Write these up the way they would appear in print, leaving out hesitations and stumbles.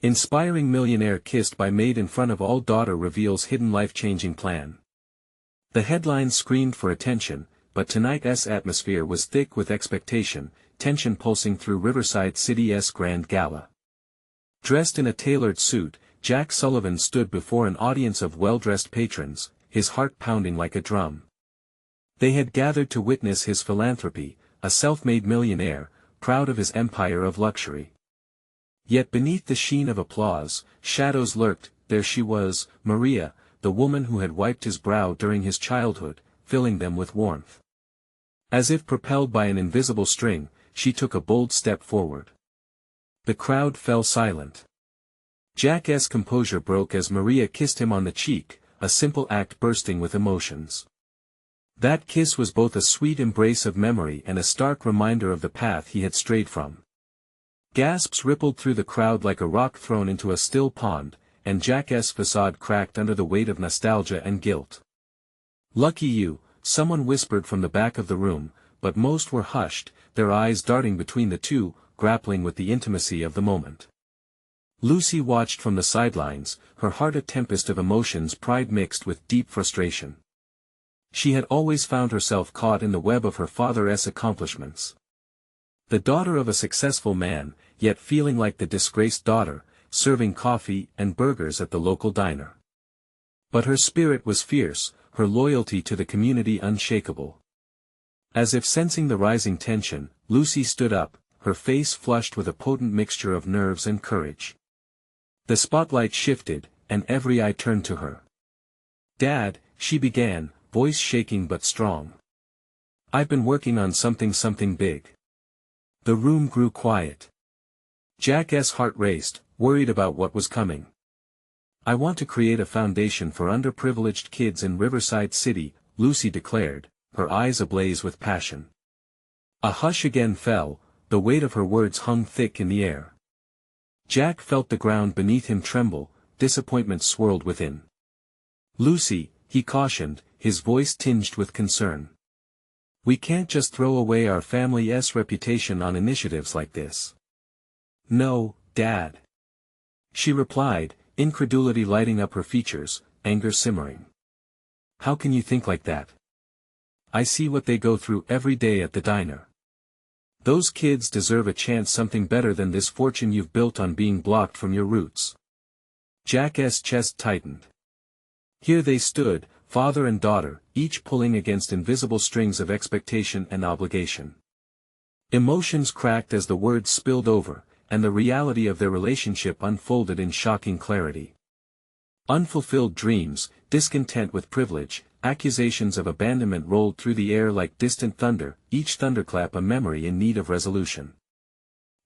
Inspiring millionaire kissed by maid in front of all, daughter reveals hidden life-changing plan. The headlines screamed for attention, but tonight's atmosphere was thick with expectation, tension pulsing through Riverside City's grand gala. Dressed in a tailored suit, Jack Sullivan stood before an audience of well-dressed patrons, his heart pounding like a drum. They had gathered to witness his philanthropy, a self-made millionaire, proud of his empire of luxury. Yet beneath the sheen of applause, shadows lurked. There she was, Maria, the woman who had wiped his brow during his childhood, filling them with warmth. As if propelled by an invisible string, she took a bold step forward. The crowd fell silent. Jack's composure broke as Maria kissed him on the cheek, a simple act bursting with emotions. That kiss was both a sweet embrace of memory and a stark reminder of the path he had strayed from. Gasps rippled through the crowd like a rock thrown into a still pond, and Jack's facade cracked under the weight of nostalgia and guilt. "Lucky you," someone whispered from the back of the room, but most were hushed, their eyes darting between the two, grappling with the intimacy of the moment. Lucy watched from the sidelines, her heart a tempest of emotions, pride mixed with deep frustration. She had always found herself caught in the web of her father's accomplishments. The daughter of a successful man, yet feeling like the disgraced daughter, serving coffee and burgers at the local diner. But her spirit was fierce, her loyalty to the community unshakable. As if sensing the rising tension, Lucy stood up, her face flushed with a potent mixture of nerves and courage. The spotlight shifted, and every eye turned to her. "Dad," she began, voice shaking but strong. "I've been working on something big." The room grew quiet. Jack's heart raced, worried about what was coming. "I want to create a foundation for underprivileged kids in Riverside City," Lucy declared, her eyes ablaze with passion. A hush again fell, the weight of her words hung thick in the air. Jack felt the ground beneath him tremble, disappointment swirled within. "Lucy," he cautioned, his voice tinged with concern. "We can't just throw away our family's reputation on initiatives like this." "No, Dad," she replied, incredulity lighting up her features, anger simmering. "How can you think like that? I see what they go through every day at the diner. Those kids deserve a chance, something better than this fortune you've built on being blocked from your roots." Jack's chest tightened. Here they stood, father and daughter, each pulling against invisible strings of expectation and obligation. Emotions cracked as the words spilled over, and the reality of their relationship unfolded in shocking clarity. Unfulfilled dreams, discontent with privilege, accusations of abandonment rolled through the air like distant thunder, each thunderclap a memory in need of resolution.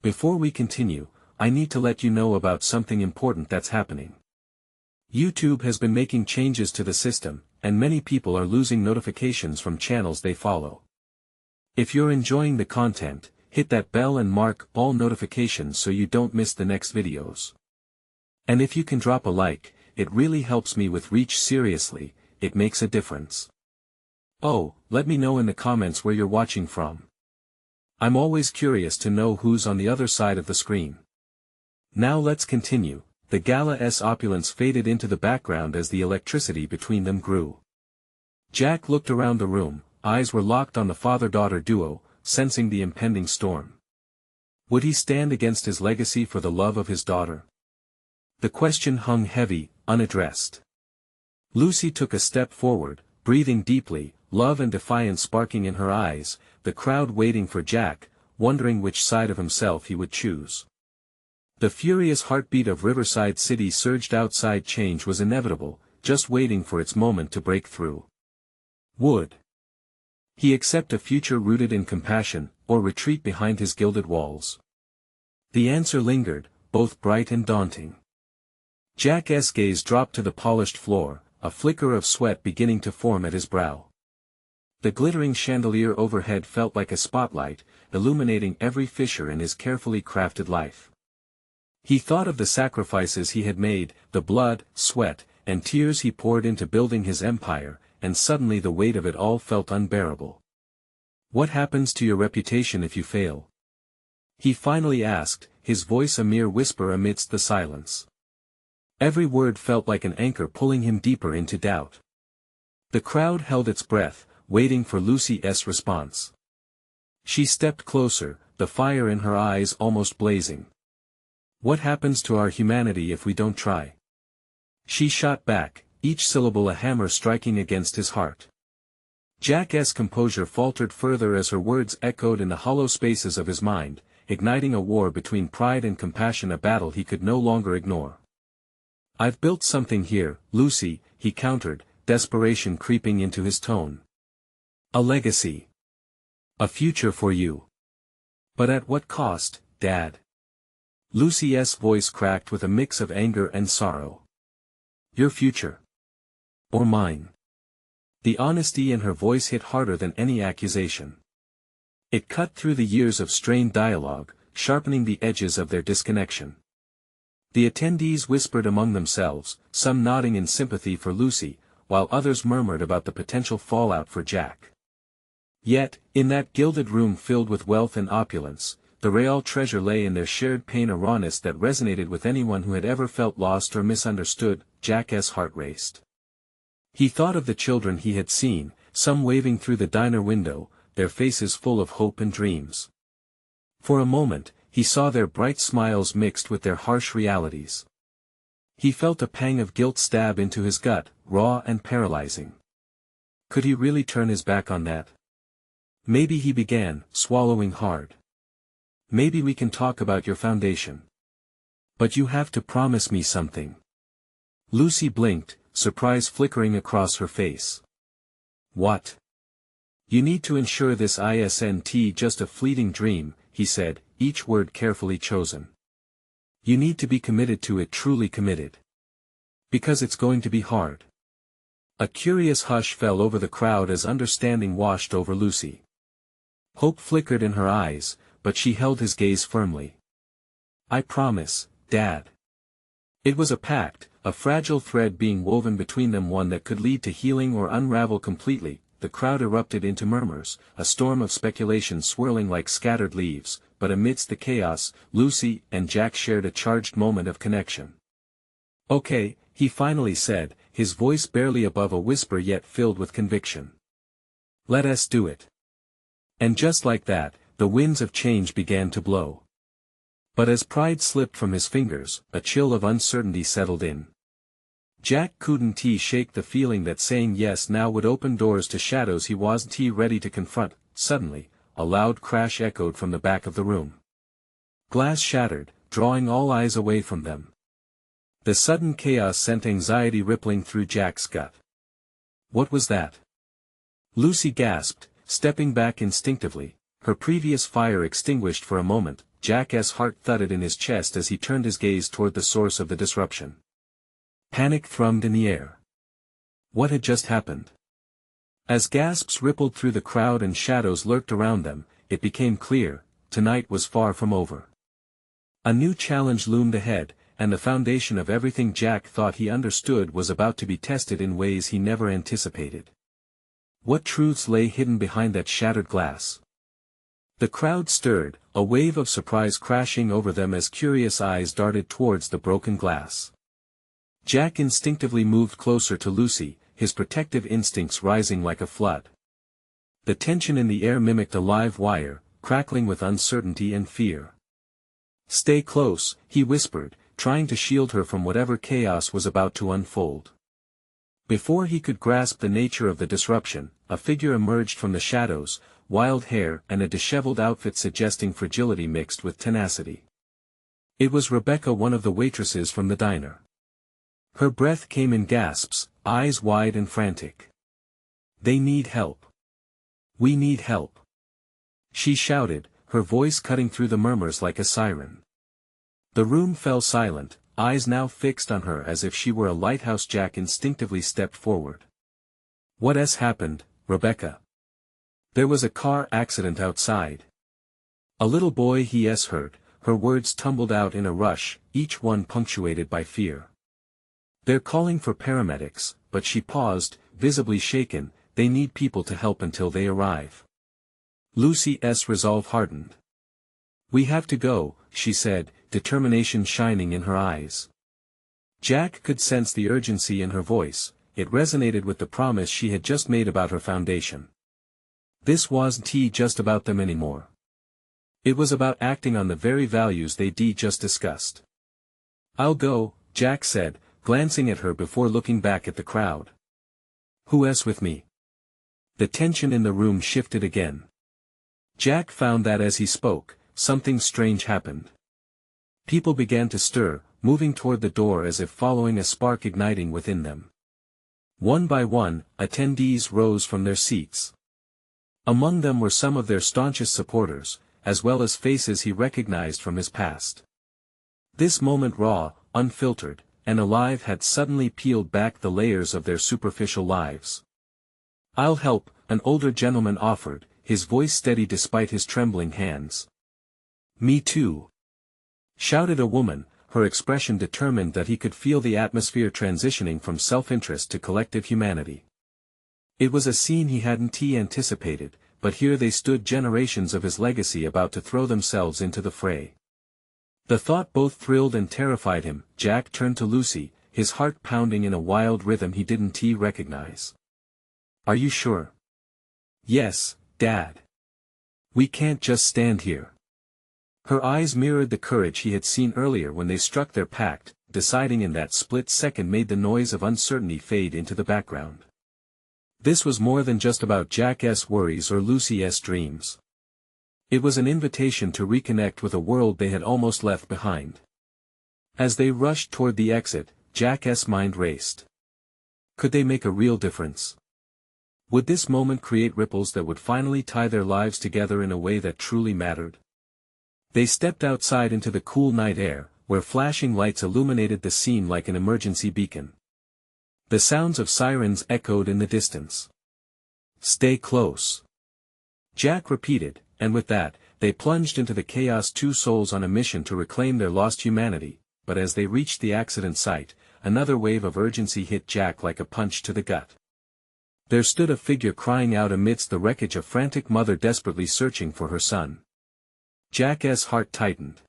"Before we continue, I need to let you know about something important that's happening. YouTube has been making changes to the system, and many people are losing notifications from channels they follow. If you're enjoying the content, hit that bell and mark all notifications so you don't miss the next videos. And if you can drop a like, it really helps me with reach. Seriously, it makes a difference. Oh, let me know in the comments where you're watching from. I'm always curious to know who's on the other side of the screen." Now let's continue. The gala's opulence faded into the background as the electricity between them grew. Jack looked around the room, eyes were locked on the father-daughter duo, sensing the impending storm. Would he stand against his legacy for the love of his daughter? The question hung heavy, unaddressed. Lucy took a step forward, breathing deeply, love and defiance sparking in her eyes, the crowd waiting for Jack, wondering which side of himself he would choose. The furious heartbeat of Riverside City surged outside. Change was inevitable, just waiting for its moment to break through. Would he accept a future rooted in compassion, or retreat behind his gilded walls? The answer lingered, both bright and daunting. Jack's gaze dropped to the polished floor, a flicker of sweat beginning to form at his brow. The glittering chandelier overhead felt like a spotlight, illuminating every fissure in his carefully crafted life. He thought of the sacrifices he had made, the blood, sweat, and tears he poured into building his empire, and suddenly the weight of it all felt unbearable. What happens to your reputation if you fail? He finally asked, his voice a mere whisper amidst the silence. Every word felt like an anchor pulling him deeper into doubt. The crowd held its breath, waiting for Lucy's response. She stepped closer, the fire in her eyes almost blazing. "What happens to our humanity if we don't try?" She shot back, each syllable a hammer striking against his heart. Jack's composure faltered further as her words echoed in the hollow spaces of his mind, igniting a war between pride and compassion, a battle he could no longer ignore. "I've built something here, Lucy," he countered, desperation creeping into his tone. "A legacy. A future for you. But at what cost, Dad?" Lucy's voice cracked with a mix of anger and sorrow. "Your future. Or mine?" The honesty in her voice hit harder than any accusation. It cut through the years of strained dialogue, sharpening the edges of their disconnection. The attendees whispered among themselves, some nodding in sympathy for Lucy, while others murmured about the potential fallout for Jack. Yet, in that gilded room filled with wealth and opulence, the real treasure lay in their shared pain, a rawness that resonated with anyone who had ever felt lost or misunderstood. Jack's heart raced. He thought of the children he had seen, some waving through the diner window, their faces full of hope and dreams. For a moment, he saw their bright smiles mixed with their harsh realities. He felt a pang of guilt stab into his gut, raw and paralyzing. Could he really turn his back on that? "Maybe," he began, swallowing hard. "Maybe we can talk about your foundation. But you have to promise me something." Lucy blinked, surprise flickering across her face. "What?" "You need to ensure this isn't just a fleeting dream," he said, each word carefully chosen. "You need to be committed to it, truly committed. Because it's going to be hard." A curious hush fell over the crowd as understanding washed over Lucy. Hope flickered in her eyes, but she held his gaze firmly. "I promise, Dad." It was a pact, a fragile thread being woven between them, one that could lead to healing or unravel completely. The crowd erupted into murmurs, a storm of speculation swirling like scattered leaves, but amidst the chaos, Lucy and Jack shared a charged moment of connection. "Okay," he finally said, his voice barely above a whisper yet filled with conviction. "Let us do it." And just like that, the winds of change began to blow. But as pride slipped from his fingers, a chill of uncertainty settled in. Jack couldn't shake the feeling that saying yes now would open doors to shadows he wasn't ready to confront. Suddenly, a loud crash echoed from the back of the room. Glass shattered, drawing all eyes away from them. The sudden chaos sent anxiety rippling through Jack's gut. "What was that?" Lucy gasped, stepping back instinctively, her previous fire extinguished for a moment. Jack's heart thudded in his chest as he turned his gaze toward the source of the disruption. Panic thrummed in the air. What had just happened? As gasps rippled through the crowd and shadows lurked around them, it became clear, tonight was far from over. A new challenge loomed ahead, and the foundation of everything Jack thought he understood was about to be tested in ways he never anticipated. What truths lay hidden behind that shattered glass? The crowd stirred, a wave of surprise crashing over them as curious eyes darted towards the broken glass. Jack instinctively moved closer to Lucy, his protective instincts rising like a flood. The tension in the air mimicked a live wire, crackling with uncertainty and fear. "Stay close," he whispered, trying to shield her from whatever chaos was about to unfold. Before he could grasp the nature of the disruption, a figure emerged from the shadows, wild hair and a disheveled outfit suggesting fragility mixed with tenacity. It was Rebecca, one of the waitresses from the diner. Her breath came in gasps, eyes wide and frantic. "They need help. We need help," she shouted, her voice cutting through the murmurs like a siren. The room fell silent, eyes now fixed on her as if she were a lighthouse. Jack instinctively stepped forward. "What has happened, Rebecca?" "There was a car accident outside. A little boy he's hurt." Her words tumbled out in a rush, each one punctuated by fear. "They're calling for paramedics," but she paused, visibly shaken. "They need people to help until they arrive." Lucy's resolve hardened. "We have to go," she said, determination shining in her eyes. Jack could sense the urgency in her voice. It resonated with the promise she had just made about her foundation. This wasn't just about them anymore. It was about acting on the very values they'd just discussed. "I'll go," Jack said, glancing at her before looking back at the crowd. "Who else with me?" The tension in the room shifted again. Jack found that as he spoke, something strange happened. People began to stir, moving toward the door as if following a spark igniting within them. One by one, attendees rose from their seats. Among them were some of their staunchest supporters, as well as faces he recognized from his past. This moment, raw, unfiltered, and alive, had suddenly peeled back the layers of their superficial lives. "I'll help," an older gentleman offered, his voice steady despite his trembling hands. "Me too," shouted a woman, her expression determined that he could feel the atmosphere transitioning from self-interest to collective humanity. It was a scene he hadn't anticipated, but here they stood, generations of his legacy about to throw themselves into the fray. The thought both thrilled and terrified him. Jack turned to Lucy, his heart pounding in a wild rhythm he didn't recognize. "Are you sure?" "Yes, Dad. We can't just stand here." Her eyes mirrored the courage he had seen earlier when they struck their pact. Deciding in that split second made the noise of uncertainty fade into the background. This was more than just about Jack's worries or Lucy's dreams. It was an invitation to reconnect with a world they had almost left behind. As they rushed toward the exit, Jack's mind raced. Could they make a real difference? Would this moment create ripples that would finally tie their lives together in a way that truly mattered? They stepped outside into the cool night air, where flashing lights illuminated the scene like an emergency beacon. The sounds of sirens echoed in the distance. "Stay close," Jack repeated, and with that, they plunged into the chaos, two souls on a mission to reclaim their lost humanity. But as they reached the accident site, another wave of urgency hit Jack like a punch to the gut. There stood a figure crying out amidst the wreckage, a frantic mother desperately searching for her son. Jack's heart tightened.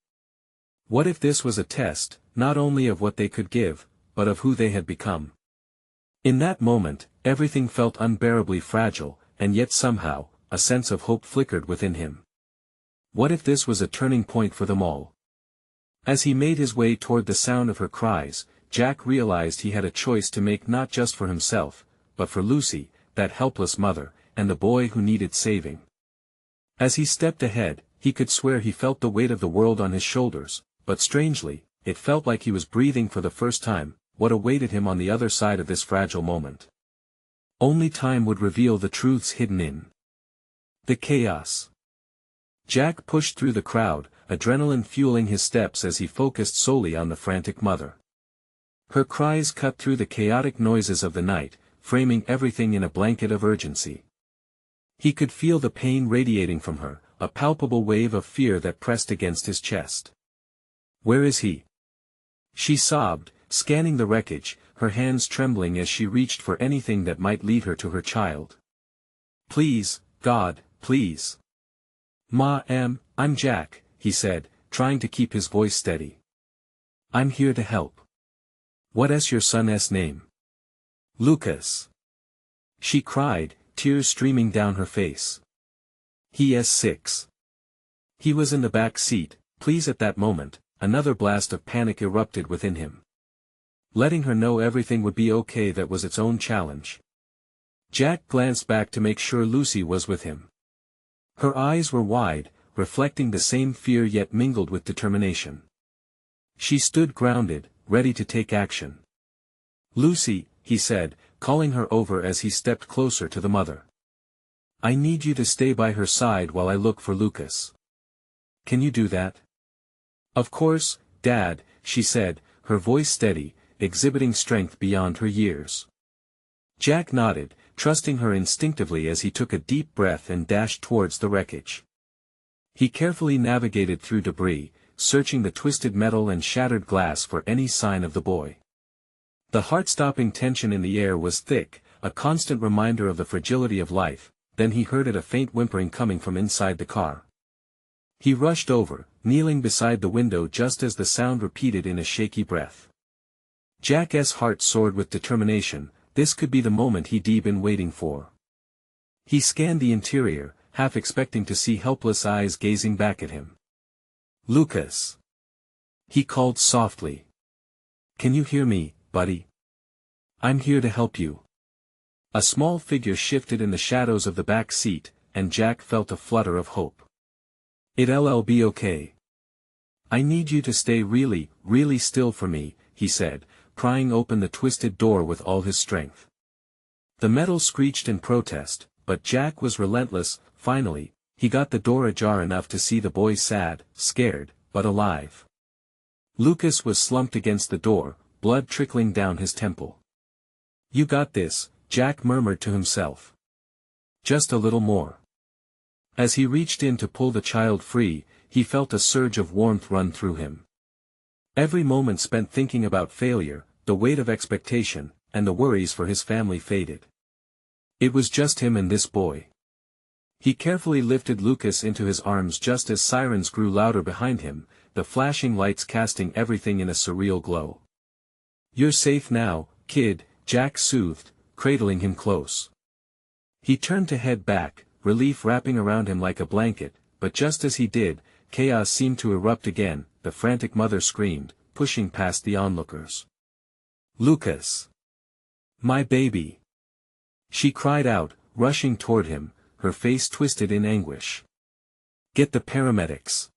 What if this was a test, not only of what they could give, but of who they had become? In that moment, everything felt unbearably fragile, and yet somehow, a sense of hope flickered within him. What if this was a turning point for them all? As he made his way toward the sound of her cries, Jack realized he had a choice to make, not just for himself, but for Lucy, that helpless mother, and the boy who needed saving. As he stepped ahead, he could swear he felt the weight of the world on his shoulders, but strangely, it felt like he was breathing for the first time. What awaited him on the other side of this fragile moment? Only time would reveal the truths hidden in the chaos. Jack pushed through the crowd, adrenaline fueling his steps as he focused solely on the frantic mother. Her cries cut through the chaotic noises of the night, framing everything in a blanket of urgency. He could feel the pain radiating from her, a palpable wave of fear that pressed against his chest. "Where is he?" she sobbed, scanning the wreckage, her hands trembling as she reached for anything that might lead her to her child. "Please, God, please." I'm Jack," he said, trying to keep his voice steady. "I'm here to help." "What's your son's name?" "Lucas," she cried, tears streaming down her face. "He is 6. He was in the back seat, please." At that moment, another blast of panic erupted within him. Letting her know everything would be okay, that was its own challenge. Jack glanced back to make sure Lucy was with him. Her eyes were wide, reflecting the same fear yet mingled with determination. She stood grounded, ready to take action. "Lucy," he said, calling her over as he stepped closer to the mother. "I need you to stay by her side while I look for Lucas. Can you do that?" "Of course, Dad," she said, her voice steady, exhibiting strength beyond her years. Jack nodded, trusting her instinctively as he took a deep breath and dashed towards the wreckage. He carefully navigated through debris, searching the twisted metal and shattered glass for any sign of the boy. The heart-stopping tension in the air was thick, a constant reminder of the fragility of life. Then he heard a faint whimpering coming from inside the car. He rushed over, kneeling beside the window just as the sound repeated in a shaky breath. Jack's heart soared with determination. This could be the moment he'd been waiting for. He scanned the interior, half expecting to see helpless eyes gazing back at him. "Lucas!" he called softly. "Can you hear me, buddy? I'm here to help you." A small figure shifted in the shadows of the back seat, and Jack felt a flutter of hope. "It'll be okay. I need you to stay really, really still for me," he said, prying open the twisted door with all his strength. The metal screeched in protest, but Jack was relentless. Finally, he got the door ajar enough to see the boy sad, scared, but alive. Lucas was slumped against the door, blood trickling down his temple. "You got this," Jack murmured to himself. "Just a little more." As he reached in to pull the child free, he felt a surge of warmth run through him. Every moment spent thinking about failure, the weight of expectation, and the worries for his family faded. It was just him and this boy. He carefully lifted Lucas into his arms just as sirens grew louder behind him, the flashing lights casting everything in a surreal glow. "You're safe now, kid," Jack soothed, cradling him close. He turned to head back, relief wrapping around him like a blanket, but just as he did, chaos seemed to erupt again. The frantic mother screamed, pushing past the onlookers. "Lucas! My baby!" she cried out, rushing toward him, her face twisted in anguish. "Get the paramedics!"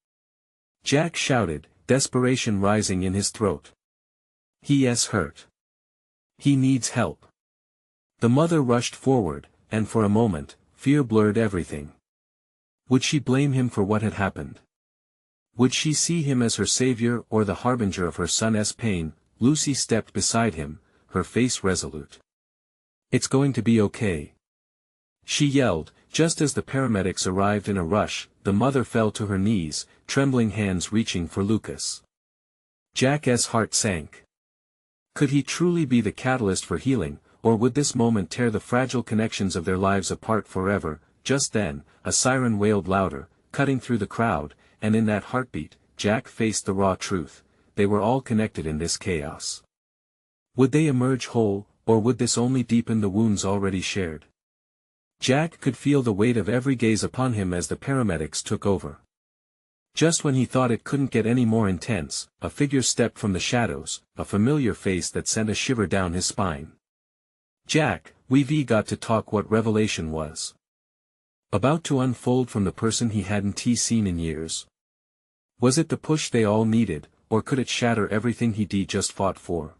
Jack shouted, desperation rising in his throat. "He's hurt. He needs help." The mother rushed forward, and for a moment, fear blurred everything. Would she blame him for what had happened? Would she see him as her savior or the harbinger of her son's pain? Lucy stepped beside him, her face resolute. "It's going to be okay," she yelled. Just as the paramedics arrived in a rush, the mother fell to her knees, trembling hands reaching for Lucas. Jack's heart sank. Could he truly be the catalyst for healing, or would this moment tear the fragile connections of their lives apart forever? Just then, a siren wailed louder, cutting through the crowd, and in that heartbeat, Jack faced the raw truth: they were all connected in this chaos. Would they emerge whole, or would this only deepen the wounds already shared? Jack could feel the weight of every gaze upon him as the paramedics took over. Just when he thought it couldn't get any more intense, a figure stepped from the shadows, a familiar face that sent a shiver down his spine. "Jack, we've got to talk." What revelation was about to unfold from the person he hadn't seen in years? Was it the push they all needed, or could it shatter everything he'd just fought for?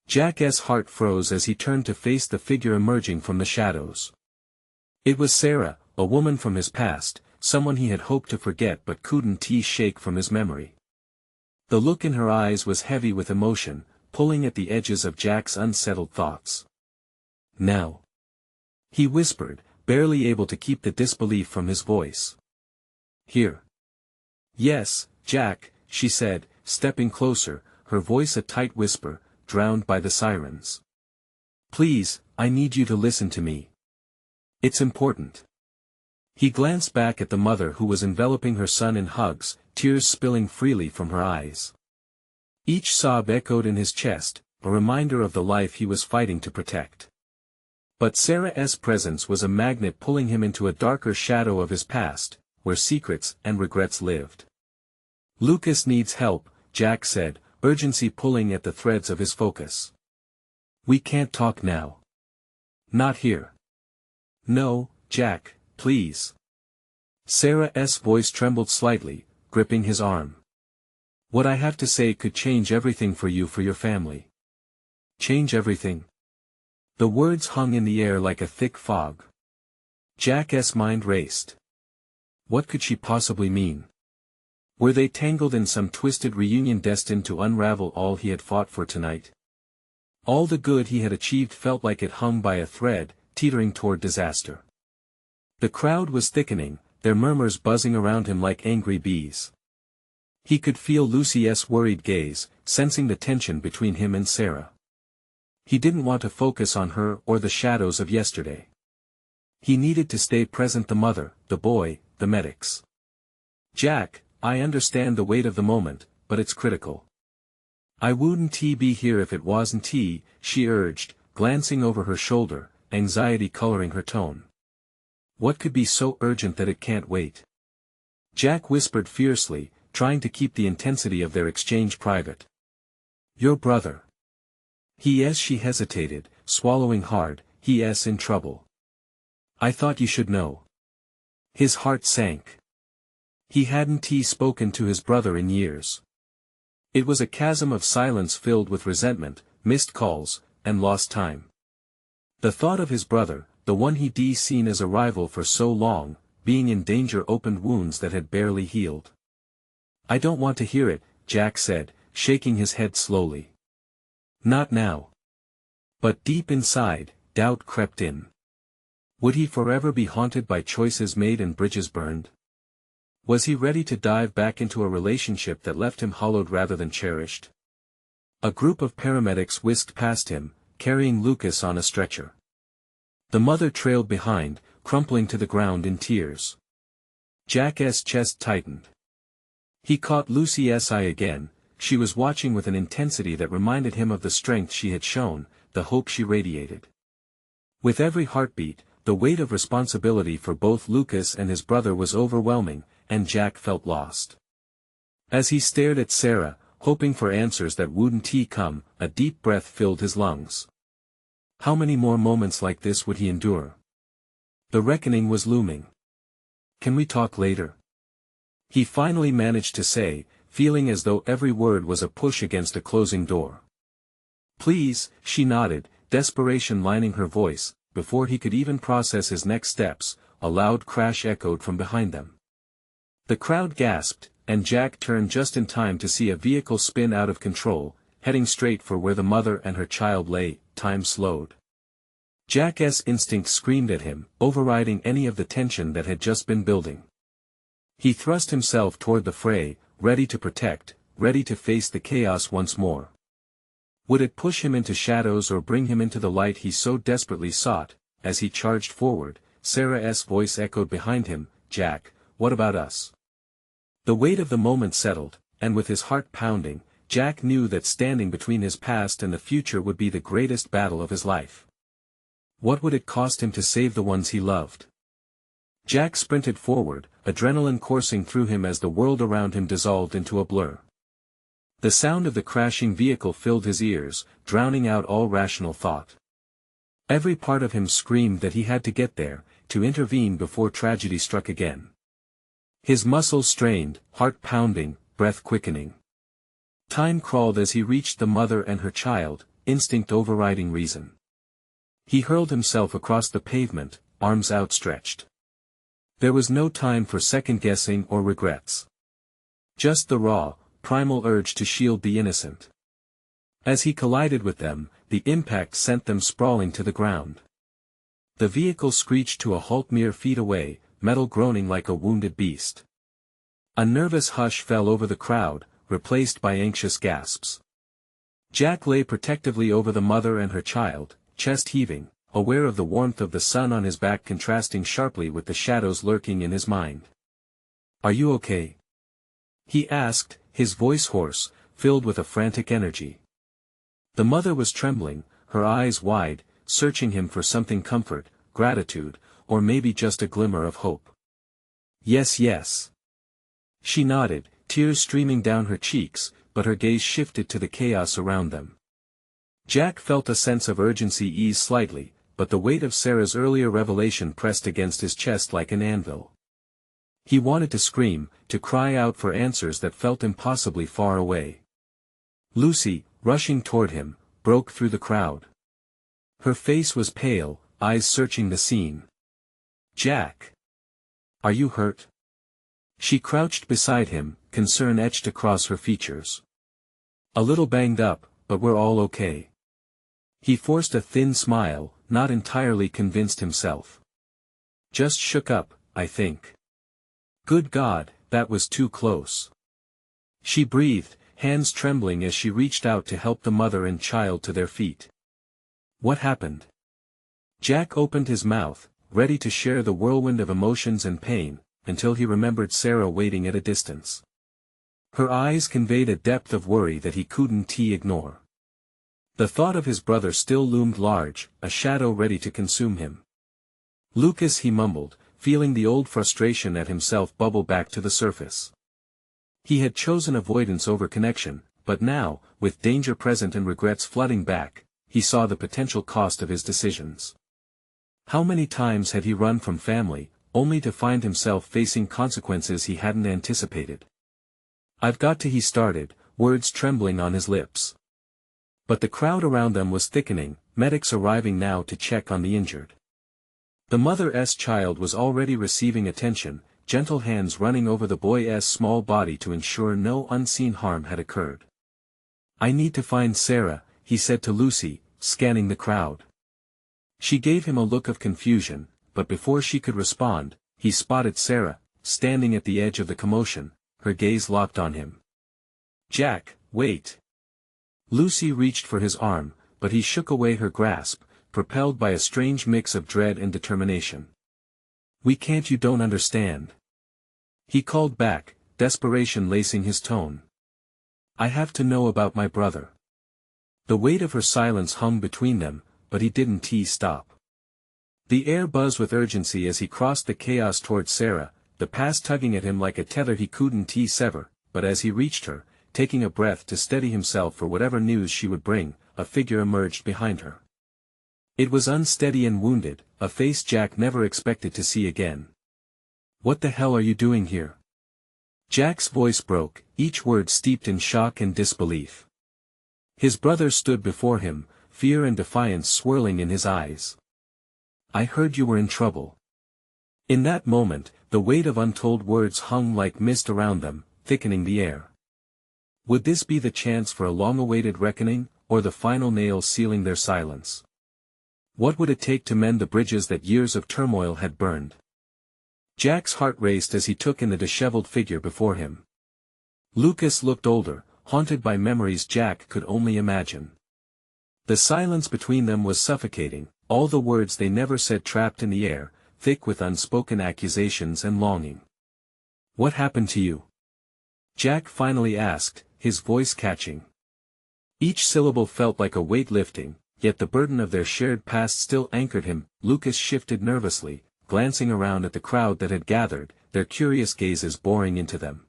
Jack's heart froze as he turned to face the figure emerging from the shadows. It was Sarah, a woman from his past, someone he had hoped to forget but couldn't shake from his memory. The look in her eyes was heavy with emotion, pulling at the edges of Jack's unsettled thoughts. "Now," he whispered, barely able to keep the disbelief from his voice. "Here." "Yes, Jack," she said, stepping closer, her voice a tight whisper, drowned by the sirens. "Please, I need you to listen to me. It's important." He glanced back at the mother who was enveloping her son in hugs, tears spilling freely from her eyes. Each sob echoed in his chest, a reminder of the life he was fighting to protect. But Sarah's presence was a magnet pulling him into a darker shadow of his past, where secrets and regrets lived. "Lucas needs help," Jack said, urgency pulling at the threads of his focus. "We can't talk now. Not here." "No, Jack, please." Sarah's voice trembled slightly, gripping his arm. "What I have to say could change everything for you, for your family." "Change everything?" The words hung in the air like a thick fog. Jack's mind raced. What could she possibly mean? Were they tangled in some twisted reunion destined to unravel all he had fought for tonight? All the good he had achieved felt like it hung by a thread, teetering toward disaster. The crowd was thickening, their murmurs buzzing around him like angry bees. He could feel Lucy's worried gaze, sensing the tension between him and Sarah. He didn't want to focus on her or the shadows of yesterday. He needed to stay present: the mother, the boy, the medics. "Jack, I understand the weight of the moment, but it's critical. I wouldn't be here if it wasn't, she urged, glancing over her shoulder, anxiety coloring her tone. What could be so urgent that it can't wait? Jack whispered fiercely, trying to keep the intensity of their exchange private. Your brother. She hesitated, swallowing hard, he's in trouble. I thought you should know. His heart sank. He hadn't spoken to his brother in years. It was a chasm of silence filled with resentment, missed calls, and lost time. The thought of his brother, the one he'd seen as a rival for so long, being in danger opened wounds that had barely healed. I don't want to hear it, Jack said, shaking his head slowly. Not now. But deep inside, doubt crept in. Would he forever be haunted by choices made and bridges burned? Was he ready to dive back into a relationship that left him hollowed rather than cherished? A group of paramedics whisked past him, carrying Lucas on a stretcher. The mother trailed behind, crumpling to the ground in tears. Jack's chest tightened. He caught Lucy's eye again. She was watching with an intensity that reminded him of the strength she had shown, the hope she radiated. With every heartbeat, the weight of responsibility for both Lucas and his brother was overwhelming, and Jack felt lost. As he stared at Sarah, hoping for answers that wouldn't come, a deep breath filled his lungs. How many more moments like this would he endure? The reckoning was looming. Can we talk later? He finally managed to say, feeling as though every word was a push against a closing door. Please, she nodded, desperation lining her voice. Before he could even process his next steps, a loud crash echoed from behind them. The crowd gasped, and Jack turned just in time to see a vehicle spin out of control, heading straight for where the mother and her child lay. Time slowed. Jack's instinct screamed at him, overriding any of the tension that had just been building. He thrust himself toward the fray, ready to protect, ready to face the chaos once more. Would it push him into shadows or bring him into the light he so desperately sought? As he charged forward, Sarah's voice echoed behind him, Jack, what about us? The weight of the moment settled, and with his heart pounding, Jack knew that standing between his past and the future would be the greatest battle of his life. What would it cost him to save the ones he loved? Jack sprinted forward, adrenaline coursing through him as the world around him dissolved into a blur. The sound of the crashing vehicle filled his ears, drowning out all rational thought. Every part of him screamed that he had to get there, to intervene before tragedy struck again. His muscles strained, heart pounding, breath quickening. Time crawled as he reached the mother and her child, instinct overriding reason. He hurled himself across the pavement, arms outstretched. There was no time for second-guessing or regrets. Just the raw, primal urge to shield the innocent. As he collided with them, the impact sent them sprawling to the ground. The vehicle screeched to a halt mere feet away, metal groaning like a wounded beast. A nervous hush fell over the crowd, replaced by anxious gasps. Jack lay protectively over the mother and her child, chest heaving, aware of the warmth of the sun on his back contrasting sharply with the shadows lurking in his mind. Are you okay? He asked, his voice hoarse, filled with a frantic energy. The mother was trembling, her eyes wide, searching him for something comfort, gratitude, or maybe just a glimmer of hope. Yes, yes. She nodded, tears streaming down her cheeks, but her gaze shifted to the chaos around them. Jack felt a sense of urgency ease slightly, but the weight of Sarah's earlier revelation pressed against his chest like an anvil. He wanted to scream, to cry out for answers that felt impossibly far away. Lucy, rushing toward him, broke through the crowd. Her face was pale, eyes searching the scene. Jack! Are you hurt? She crouched beside him, concern etched across her features. A little banged up, but we're all okay. He forced a thin smile, not entirely convinced himself. Just shook up, I think. Good God, that was too close. She breathed, hands trembling as she reached out to help the mother and child to their feet. What happened? Jack opened his mouth, ready to share the whirlwind of emotions and pain, until he remembered Sarah waiting at a distance. Her eyes conveyed a depth of worry that he couldn't ignore. The thought of his brother still loomed large, a shadow ready to consume him. Lucas, he mumbled, feeling the old frustration at himself bubble back to the surface. He had chosen avoidance over connection, but now, with danger present and regrets flooding back, he saw the potential cost of his decisions. How many times had he run from family, only to find himself facing consequences he hadn't anticipated? "I've got to," he started, words trembling on his lips. But the crowd around them was thickening, medics arriving now to check on the injured. The mother's child was already receiving attention, gentle hands running over the boy's small body to ensure no unseen harm had occurred. "I need to find Sarah," he said to Lucy, scanning the crowd. She gave him a look of confusion, but before she could respond, he spotted Sarah, standing at the edge of the commotion, her gaze locked on him. "Jack, wait." Lucy reached for his arm, but he shook away her grasp, propelled by a strange mix of dread and determination. "We can't, you don't understand." He called back, desperation lacing his tone. "I have to know about my brother." The weight of her silence hung between them, but he didn't stop. The air buzzed with urgency as he crossed the chaos toward Sarah, the past tugging at him like a tether he couldn't sever, but as he reached her, taking a breath to steady himself for whatever news she would bring, a figure emerged behind her. It was unsteady and wounded, a face Jack never expected to see again. "What the hell are you doing here?" Jack's voice broke, each word steeped in shock and disbelief. His brother stood before him, fear and defiance swirling in his eyes. "I heard you were in trouble." In that moment, the weight of untold words hung like mist around them, thickening the air. Would this be the chance for a long-awaited reckoning, or the final nail sealing their silence? What would it take to mend the bridges that years of turmoil had burned? Jack's heart raced as he took in the disheveled figure before him. Lucas looked older, haunted by memories Jack could only imagine. The silence between them was suffocating, all the words they never said trapped in the air, thick with unspoken accusations and longing. "What happened to you?" Jack finally asked, his voice catching. Each syllable felt like a weight lifting, yet the burden of their shared past still anchored him. Lucas shifted nervously, glancing around at the crowd that had gathered, their curious gazes boring into them.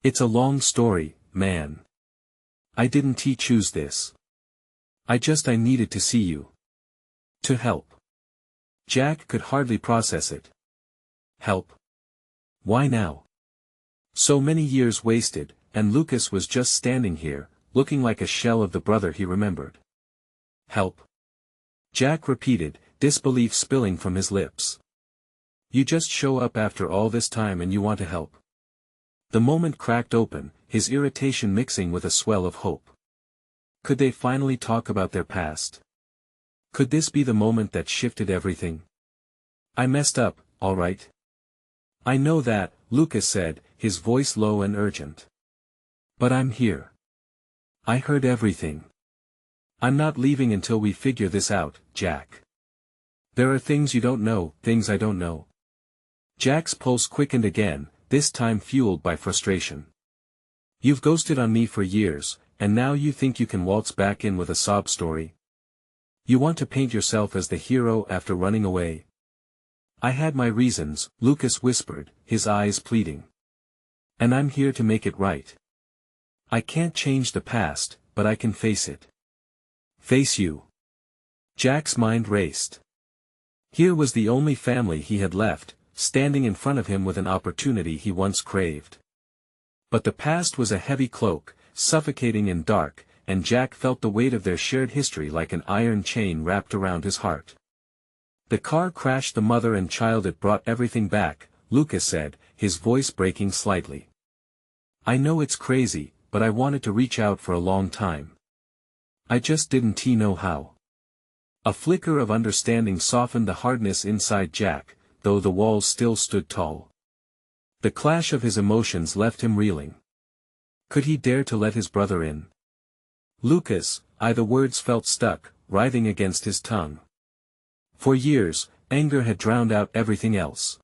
"It's a long story, man. I didn't choose this. I needed to see you. To help." Jack could hardly process it. Help? Why now? So many years wasted, and Lucas was just standing here, looking like a shell of the brother he remembered. "Help?" Jack repeated, disbelief spilling from his lips. "You just show up after all this time and you want to help?" The moment cracked open, his irritation mixing with a swell of hope. Could they finally talk about their past? Could this be the moment that shifted everything? "I messed up, all right. I know that," Lucas said, his voice low and urgent. "But I'm here. I heard everything. I'm not leaving until we figure this out, Jack. There are things you don't know, things I don't know." Jack's pulse quickened again, this time fueled by frustration. "You've ghosted on me for years, and now you think you can waltz back in with a sob story? You want to paint yourself as the hero after running away?" "I had my reasons," Lucas whispered, his eyes pleading. "And I'm here to make it right. I can't change the past, but I can face it." "Face you?" Jack's mind raced. Here was the only family he had left, standing in front of him with an opportunity he once craved. But the past was a heavy cloak, suffocating and dark, and Jack felt the weight of their shared history like an iron chain wrapped around his heart. "The car crashed the mother and child, it brought everything back," Lucas said, his voice breaking slightly. "I know it's crazy, but I wanted to reach out for a long time. I just didn't know how." A flicker of understanding softened the hardness inside Jack, though the walls still stood tall. The clash of his emotions left him reeling. Could he dare to let his brother in? "Lucas," the words felt stuck, writhing against his tongue. For years, anger had drowned out everything else.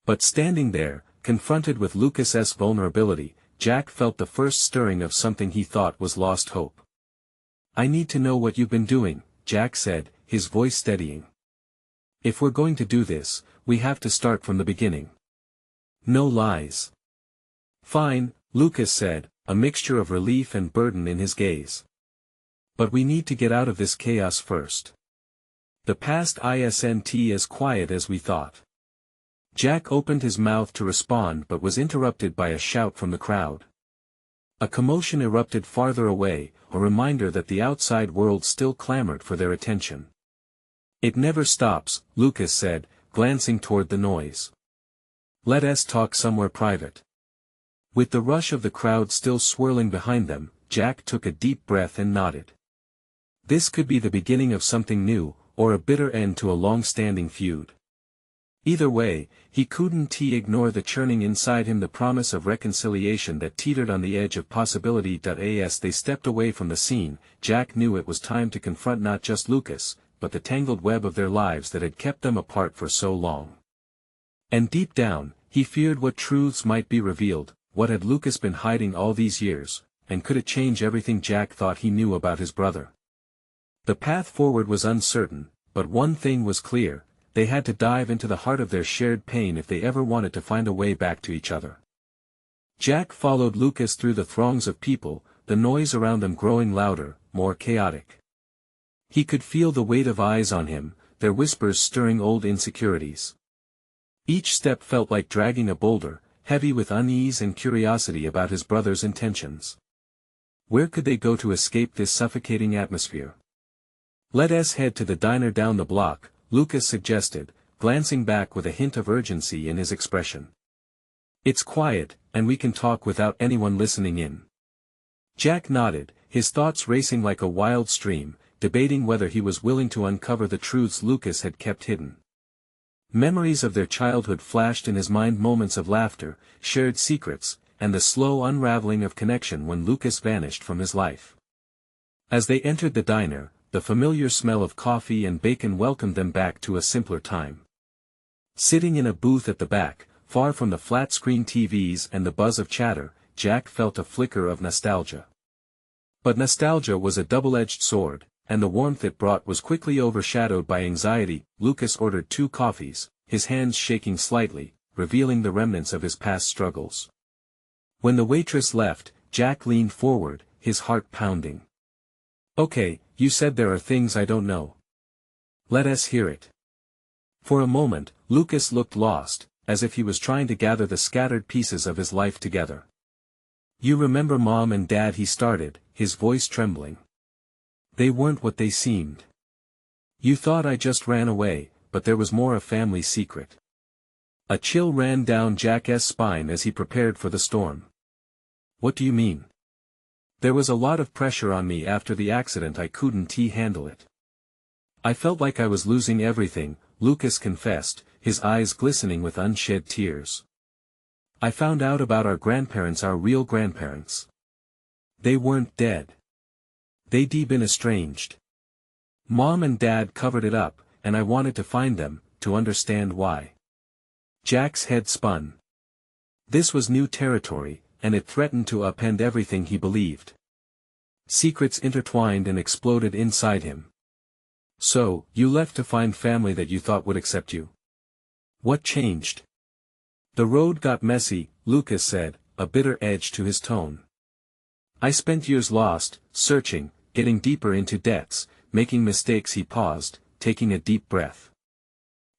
But standing there, confronted with Lucas's vulnerability, Jack felt the first stirring of something he thought was lost hope. "I need to know what you've been doing," Jack said, his voice steadying. "If we're going to do this, we have to start from the beginning. No lies." "Fine," Lucas said, a mixture of relief and burden in his gaze. "But we need to get out of this chaos first. The past isn't as quiet as we thought." Jack opened his mouth to respond but was interrupted by a shout from the crowd. A commotion erupted farther away, a reminder that the outside world still clamored for their attention. "It never stops," Lucas said, glancing toward the noise. "Let us talk somewhere private." With the rush of the crowd still swirling behind them, Jack took a deep breath and nodded. This could be the beginning of something new, or a bitter end to a long-standing feud. Either way, he couldn't ignore the churning inside him, the promise of reconciliation that teetered on the edge of possibility. As they stepped away from the scene, Jack knew it was time to confront not just Lucas, but the tangled web of their lives that had kept them apart for so long. And deep down, he feared what truths might be revealed. What had Lucas been hiding all these years, and could it change everything Jack thought he knew about his brother? The path forward was uncertain, but one thing was clear: they had to dive into the heart of their shared pain if they ever wanted to find a way back to each other. Jack followed Lucas through the throngs of people, the noise around them growing louder, more chaotic. He could feel the weight of eyes on him, their whispers stirring old insecurities. Each step felt like dragging a boulder, heavy with unease and curiosity about his brother's intentions. Where could they go to escape this suffocating atmosphere? "Let us head to the diner down the block," Lucas suggested, glancing back with a hint of urgency in his expression. "It's quiet, and we can talk without anyone listening in." Jack nodded, his thoughts racing like a wild stream, debating whether he was willing to uncover the truths Lucas had kept hidden. Memories of their childhood flashed in his mind, moments of laughter, shared secrets, and the slow unraveling of connection when Lucas vanished from his life. As they entered the diner, the familiar smell of coffee and bacon welcomed them back to a simpler time. Sitting in a booth at the back, far from the flat-screen TVs and the buzz of chatter, Jack felt a flicker of nostalgia. But nostalgia was a double-edged sword, and the warmth it brought was quickly overshadowed by anxiety. Lucas ordered 2 coffees, his hands shaking slightly, revealing the remnants of his past struggles. When the waitress left, Jack leaned forward, his heart pounding. "Okay, you said there are things I don't know. Let us hear it." For a moment, Lucas looked lost, as if he was trying to gather the scattered pieces of his life together. "You remember Mom and Dad?" he started, his voice trembling. "They weren't what they seemed. You thought I just ran away, but there was more, a family secret." A chill ran down Jack's spine as he prepared for the storm. "What do you mean?" "There was a lot of pressure on me after the accident. I couldn't handle it. I felt like I was losing everything," Lucas confessed, his eyes glistening with unshed tears. "I found out about our grandparents, our real grandparents. They weren't dead. They'd been estranged. Mom and Dad covered it up, and I wanted to find them, to understand why." Jack's head spun. This was new territory, and it threatened to upend everything he believed. Secrets intertwined and exploded inside him. "So, you left to find family that you thought would accept you? What changed?" "The road got messy," Lucas said, a bitter edge to his tone. "I spent years lost, searching, getting deeper into debts, making mistakes." He paused, taking a deep breath.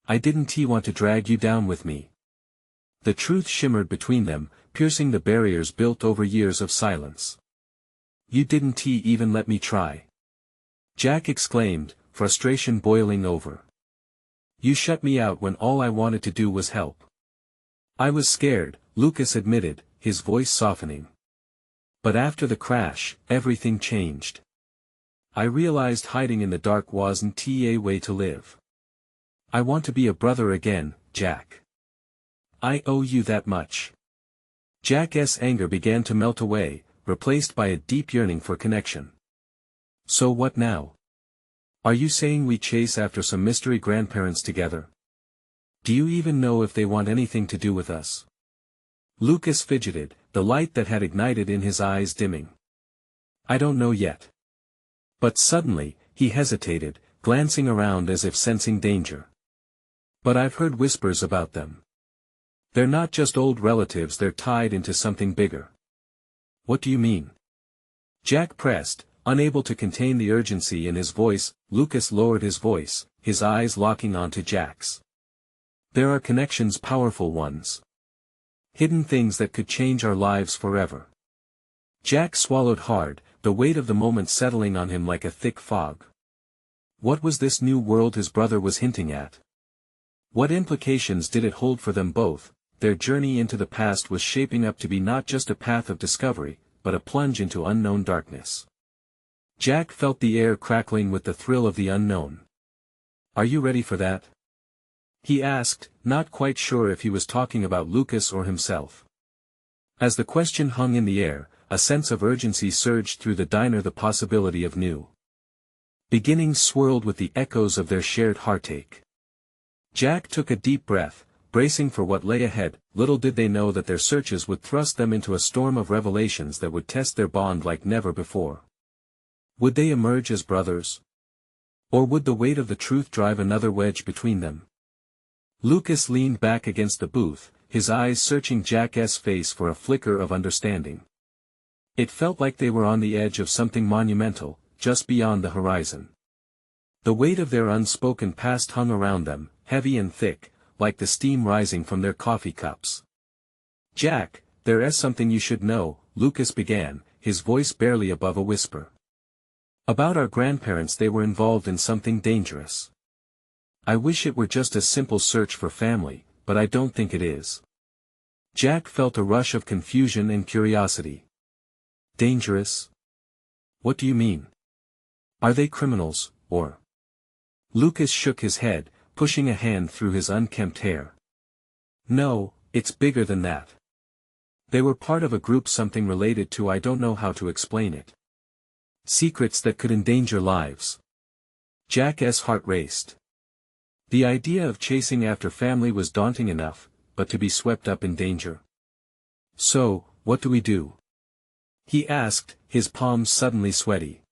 "I didn't want to drag you down with me." The truth shimmered between them, piercing the barriers built over years of silence. "You didn't even let me try," Jack exclaimed, frustration boiling over. "You shut me out when all I wanted to do was help." "I was scared," Lucas admitted, his voice softening. "But after the crash, everything changed. I realized hiding in the dark wasn't a way to live. I want to be a brother again, Jack. I owe you that much." Jack's anger began to melt away, replaced by a deep yearning for connection. "So what now? Are you saying we chase after some mystery grandparents together? Do you even know if they want anything to do with us?" Lucas fidgeted, the light that had ignited in his eyes dimming. I don't know yet. But suddenly, he hesitated, glancing around as if sensing danger. But I've heard whispers about them. They're not just old relatives, they're tied into something bigger. What do you mean? Jack pressed, unable to contain the urgency in his voice. Lucas lowered his voice, his eyes locking onto Jack's. There are connections, powerful ones. Hidden things that could change our lives forever. Jack swallowed hard, the weight of the moment settling on him like a thick fog. What was this new world his brother was hinting at? What implications did it hold for them both? Their journey into the past was shaping up to be not just a path of discovery, but a plunge into unknown darkness. Jack felt the air crackling with the thrill of the unknown. Are you ready for that? He asked, not quite sure if he was talking about Lucas or himself. As the question hung in the air, a sense of urgency surged through the diner. The possibility of new beginnings swirled with the echoes of their shared heartache. Jack took a deep breath, bracing for what lay ahead. Little did they know that their searches would thrust them into a storm of revelations that would test their bond like never before. Would they emerge as brothers? Or would the weight of the truth drive another wedge between them? Lucas leaned back against the booth, his eyes searching Jack's face for a flicker of understanding. It felt like they were on the edge of something monumental, just beyond the horizon. The weight of their unspoken past hung around them, heavy and thick, like the steam rising from their coffee cups. Jack, there is something you should know, Lucas began, his voice barely above a whisper. About our grandparents. They were involved in something dangerous. I wish it were just a simple search for family, but I don't think it is. Jack felt a rush of confusion and curiosity. Dangerous? What do you mean? Are they criminals, or? Lucas shook his head, pushing a hand through his unkempt hair. No, it's bigger than that. They were part of a group, something related to, I don't know how to explain it. Secrets that could endanger lives. Jack's heart raced. The idea of chasing after family was daunting enough, but to be swept up in danger. So, what do we do? He asked, his palms suddenly sweaty.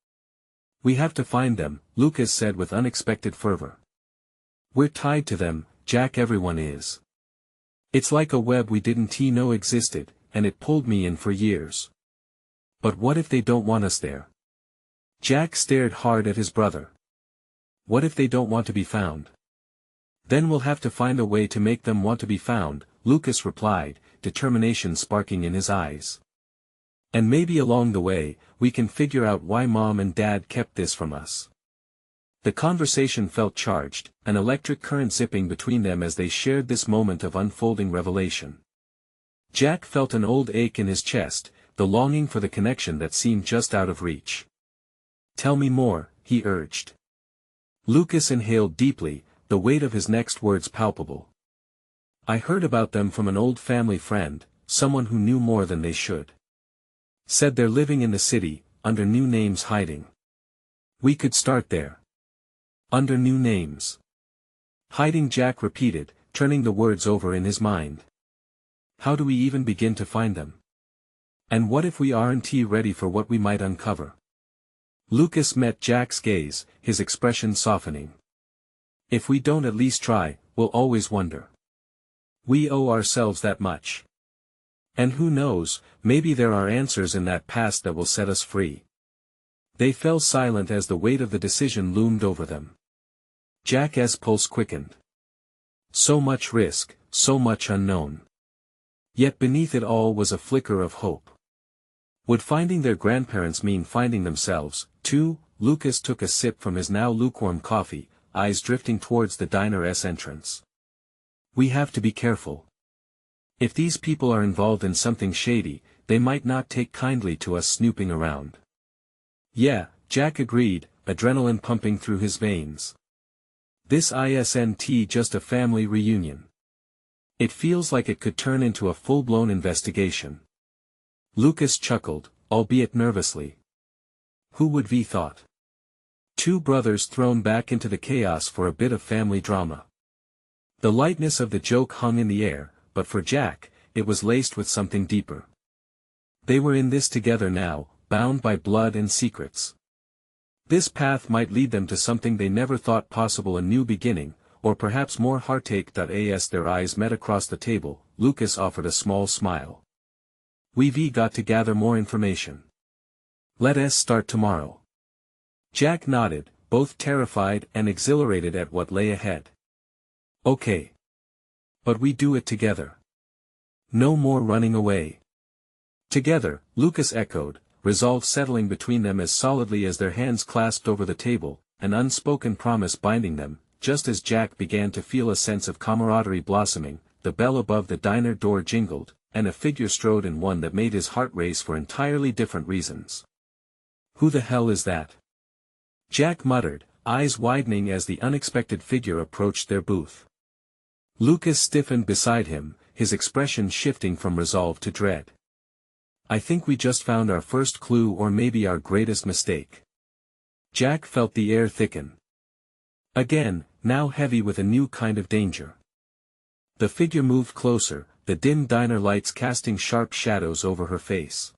We have to find them, Lucas said with unexpected fervor. We're tied to them, Jack, everyone is. It's like a web we didn't know existed, and it pulled me in for years. But what if they don't want us there? Jack stared hard at his brother. What if they don't want to be found? Then we'll have to find a way to make them want to be found, Lucas replied, determination sparking in his eyes. And maybe along the way, we can figure out why Mom and Dad kept this from us. The conversation felt charged, an electric current zipping between them as they shared this moment of unfolding revelation. Jack felt an old ache in his chest, the longing for the connection that seemed just out of reach. Tell me more, he urged. Lucas inhaled deeply, the weight of his next words palpable. I heard about them from an old family friend, someone who knew more than they should. Said they're living in the city, under new names, hiding. We could start there. Under new names. Hiding, Jack repeated, turning the words over in his mind. How do we even begin to find them? And what if we aren't ready for what we might uncover? Lucas met Jack's gaze, his expression softening. If we don't at least try, we'll always wonder. We owe ourselves that much. And who knows, maybe there are answers in that past that will set us free. They fell silent as the weight of the decision loomed over them. Jack's pulse quickened. So much risk, so much unknown. Yet beneath it all was a flicker of hope. Would finding their grandparents mean finding themselves, too? Lucas took a sip from his now lukewarm coffee, eyes drifting towards the diner's entrance. We have to be careful. If these people are involved in something shady, they might not take kindly to us snooping around. Yeah, Jack agreed, adrenaline pumping through his veins. This isn't just a family reunion. It feels like it could turn into a full-blown investigation. Lucas chuckled, albeit nervously. Who would have thought? Two brothers thrown back into the chaos for a bit of family drama. The lightness of the joke hung in the air, but for Jack, it was laced with something deeper. They were in this together now, bound by blood and secrets. This path might lead them to something they never thought possible, a new beginning, or perhaps more heartache. As their eyes met across the table, Lucas offered a small smile. "We've got to gather more information. Let us start tomorrow." Jack nodded, both terrified and exhilarated at what lay ahead. "Okay. But we do it together. No more running away." "Together," Lucas echoed, resolve settling between them as solidly as their hands clasped over the table, an unspoken promise binding them. Just as Jack began to feel a sense of camaraderie blossoming, the bell above the diner door jingled, and a figure strode in, one that made his heart race for entirely different reasons. "Who the hell is that?" Jack muttered, eyes widening as the unexpected figure approached their booth. Lucas stiffened beside him, his expression shifting from resolve to dread. "I think we just found our first clue, or maybe our greatest mistake." Jack felt the air thicken. Again, now heavy with a new kind of danger. The figure moved closer, the dim diner lights casting sharp shadows over her face.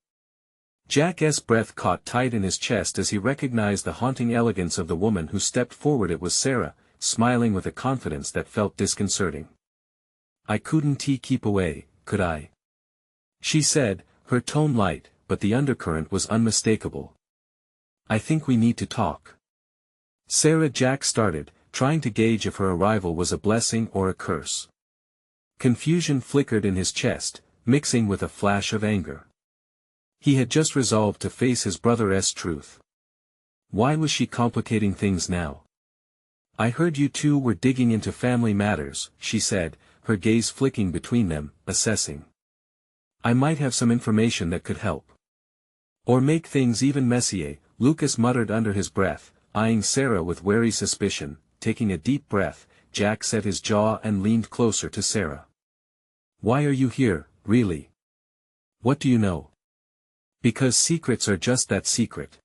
Jack's breath caught tight in his chest as he recognized the haunting elegance of the woman who stepped forward. It was Sarah, smiling with a confidence that felt disconcerting. "I couldn't keep away, could I?" she said, her tone light, but the undercurrent was unmistakable. "I think we need to talk." "Sarah," Jack started, trying to gauge if her arrival was a blessing or a curse. Confusion flickered in his chest, mixing with a flash of anger. He had just resolved to face his brother's truth. Why was she complicating things now? "I heard you two were digging into family matters," she said, her gaze flicking between them, assessing. "I might have some information that could help. Or make things even messier," Lucas muttered under his breath, eyeing Sarah with wary suspicion. Taking a deep breath, Jack set his jaw and leaned closer to Sarah. "Why are you here, really? What do you know?" "Because secrets are just that, secret.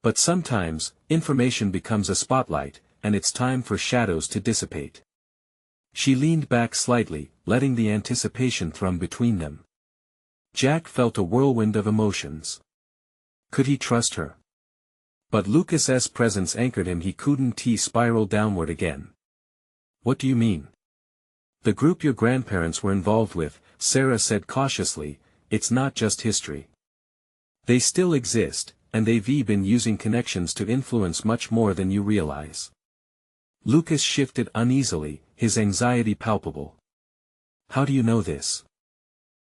But sometimes, information becomes a spotlight, and it's time for shadows to dissipate." She leaned back slightly, letting the anticipation thrum between them. Jack felt a whirlwind of emotions. Could he trust her? But Lucas's presence anchored him. He couldn't spiral downward again. "What do you mean?" "The group your grandparents were involved with," Sarah said cautiously, "it's not just history. They still exist, and they've been using connections to influence much more than you realize." Lucas shifted uneasily, his anxiety palpable. "How do you know this?"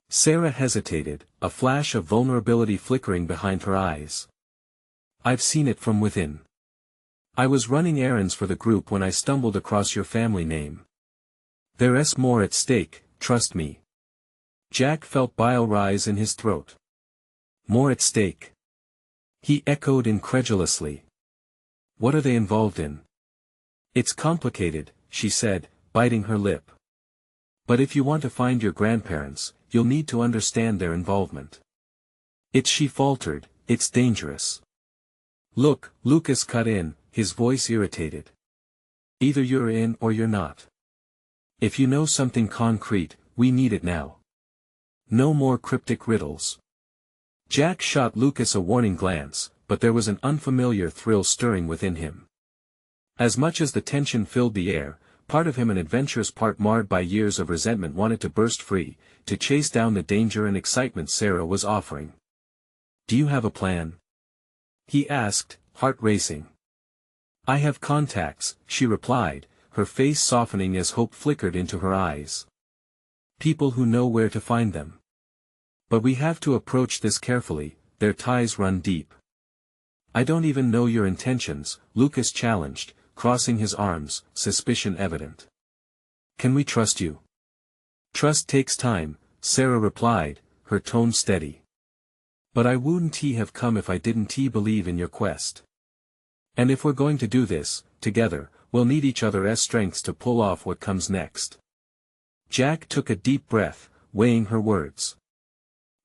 Sarah hesitated, a flash of vulnerability flickering behind her eyes. "I've seen it from within. I was running errands for the group when I stumbled across your family name. There's more at stake, trust me." Jack felt bile rise in his throat. "More at stake?" he echoed incredulously. "What are they involved in?" "It's complicated," she said, biting her lip. "But if you want to find your grandparents, you'll need to understand their involvement." She faltered, "It's dangerous." "Look," Lucas cut in, his voice irritated. "Either you're in or you're not. If you know something concrete, we need it now. No more cryptic riddles." Jack shot Lucas a warning glance, but there was an unfamiliar thrill stirring within him. As much as the tension filled the air, part of him, an adventurous part marred by years of resentment, wanted to burst free, to chase down the danger and excitement Sarah was offering. "Do you have a plan?" he asked, heart racing. "I have contacts," she replied, her face softening as hope flickered into her eyes. "People who know where to find them. But we have to approach this carefully, their ties run deep." "I don't even know your intentions," Lucas challenged, crossing his arms, suspicion evident. "Can we trust you?" "Trust takes time," Sarah replied, her tone steady. "But I wouldn't have come if I didn't believe in your quest. And if we're going to do this, together, we'll need each other's strengths to pull off what comes next." Jack took a deep breath, weighing her words.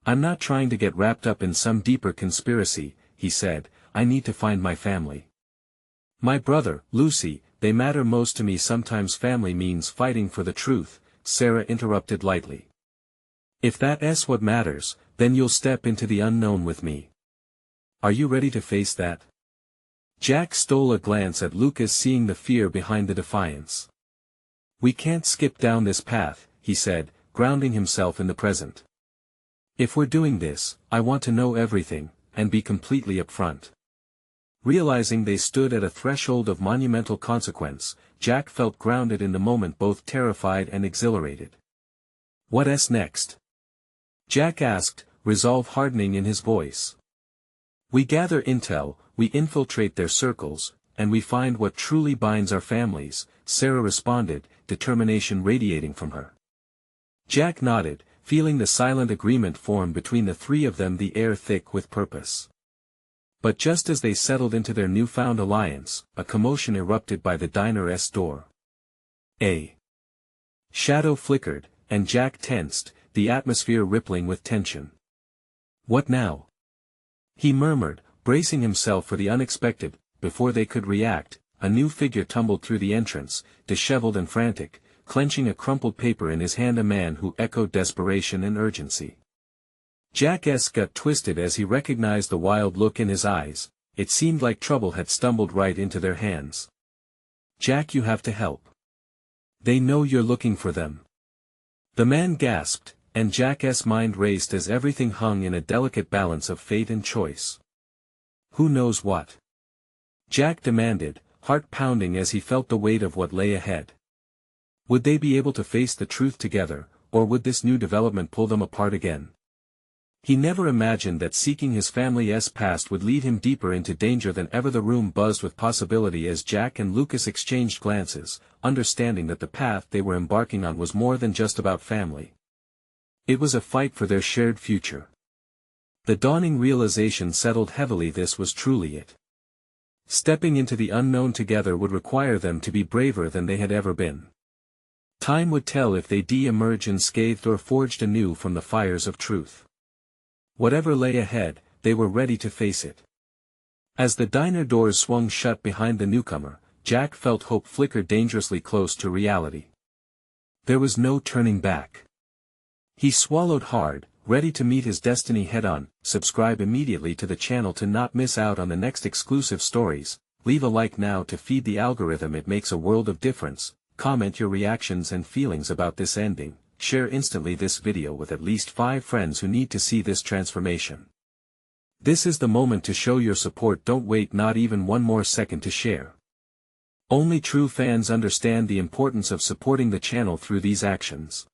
"I'm not trying to get wrapped up in some deeper conspiracy," he said, "I need to find my family. My brother, Lucy, they matter most to me." "Sometimes family means fighting for the truth," Sarah interrupted lightly. If that's what matters, then you'll step into the unknown with me. Are you ready to face that? Jack stole a glance at Lucas, seeing the fear behind the defiance. We can't skip down this path, he said, grounding himself in the present. If we're doing this, I want to know everything, and be completely upfront. Realizing they stood at a threshold of monumental consequence, Jack felt grounded in the moment, both terrified and exhilarated. What's next? Jack asked, resolve hardening in his voice. We gather intel, we infiltrate their circles, and we find what truly binds our families, Sarah responded, determination radiating from her. Jack nodded, feeling the silent agreement form between the three of them, the air thick with purpose. But just as they settled into their newfound alliance, a commotion erupted by the diner's door. A shadow flickered, and Jack tensed, the atmosphere rippling with tension. What now? He murmured, bracing himself for the unexpected. Before they could react, a new figure tumbled through the entrance, disheveled and frantic, clenching a crumpled paper in his hand, a man who echoed desperation and urgency. Jack's gut twisted as he recognized the wild look in his eyes. It seemed like trouble had stumbled right into their hands. Jack, you have to help. They know you're looking for them. The man gasped, and Jack's mind raced as everything hung in a delicate balance of fate and choice. Who knows what? Jack demanded, heart pounding as he felt the weight of what lay ahead. Would they be able to face the truth together, or would this new development pull them apart again? He never imagined that seeking his family's past would lead him deeper into danger than ever. The room buzzed with possibility as Jack and Lucas exchanged glances, understanding that the path they were embarking on was more than just about family. It was a fight for their shared future. The dawning realization settled heavily. This was truly it. Stepping into the unknown together would require them to be braver than they had ever been. Time would tell if they emerged unscathed or forged anew from the fires of truth. Whatever lay ahead, they were ready to face it. As the diner doors swung shut behind the newcomer, Jack felt hope flicker dangerously close to reality. There was no turning back. He swallowed hard, ready to meet his destiny head-on. Subscribe immediately to the channel to not miss out on the next exclusive stories. Leave a like now to feed the algorithm, it makes a world of difference. Comment your reactions and feelings about this ending. Share instantly this video with at least 5 friends who need to see this transformation. This is the moment to show your support. Don't wait not even one more second to share. Only true fans understand the importance of supporting the channel through these actions.